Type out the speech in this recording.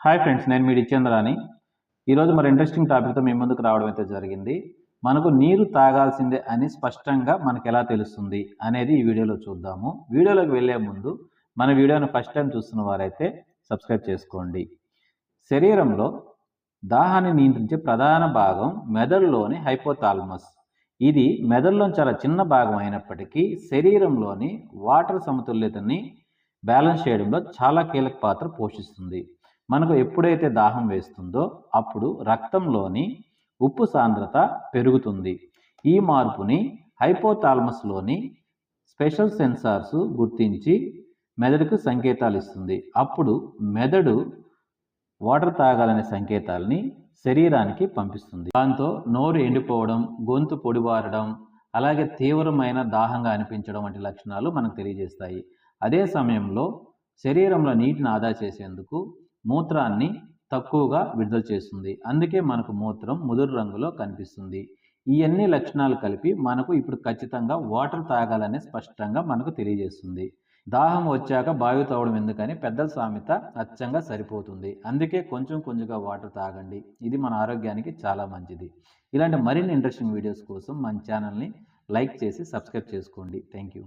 Hi friends, నేను మీ డిచంద్రాని. ఈరోజు మరి ఇంట్రెస్టింగ్ టాపిక్తో మీ ముందుకు రావడం అయితే జరిగింది. మనకు నీరు తాగాల్సిందే అని స్పష్టంగా మనకు ఎలా తెలుస్తుంది అనేది ఈ వీడియోలో చూద్దాము. వీడియోలోకి వెళ్ళే ముందు మన వీడియోను ఫస్ట్ టైం చూస్తున్న వారైతే సబ్స్క్రైబ్ చేసుకోండి. శరీరంలో దాహాన్ని నియంత్రించే ప్రధాన భాగం మెదడులోని హైపోథాలమస్. ఇది మెదడులో చాలా చిన్న భాగం అయినప్పటికీ శరీరంలోని వాటర్ సమతుల్యతని బ్యాలెన్స్ చేయడంలో చాలా కీలక పాత్ర పోషిస్తుంది. మనకు ఎప్పుడైతే దాహం వేస్తుందో అప్పుడు రక్తంలోని ఉప్పు సాంద్రత పెరుగుతుంది. ఈ మార్పుని హైపోథాలమస్లోని స్పెషల్ సెన్సార్స్ గుర్తించి మెదడుకు సంకేతాలు ఇస్తుంది. అప్పుడు మెదడు వాటర్ తాగాలనే సంకేతాలని శరీరానికి పంపిస్తుంది. దాంతో నోరు ఎండిపోవడం, గొంతు పొడిబారడం, అలాగే తీవ్రమైన దాహంగా అనిపించడం వంటి లక్షణాలు మనకు తెలియజేస్తాయి. అదే సమయంలో శరీరంలో నీటిని ఆదా చేసేందుకు మూత్రాన్ని తక్కువగా విడుదల చేస్తుంది. అందుకే మనకు మూత్రం ముదురు రంగులో కనిపిస్తుంది. ఈ అన్ని లక్షణాలు కలిపి మనకు ఇప్పుడు ఖచ్చితంగా వాటర్ తాగాలనే స్పష్టంగా మనకు తెలియజేస్తుంది. దాహం వచ్చాక బావి తవ్వడం ఎందుకని పెద్దల సామెత అచ్చంగా సరిపోతుంది. అందుకే కొంచెం కొంచెంగా వాటర్ తాగండి. ఇది మన ఆరోగ్యానికి చాలా మంచిది. ఇలాంటి మరిన్ని ఇంట్రెస్టింగ్ వీడియోస్ కోసం మన ఛానల్ని లైక్ చేసి సబ్స్క్రైబ్ చేసుకోండి. Thank you.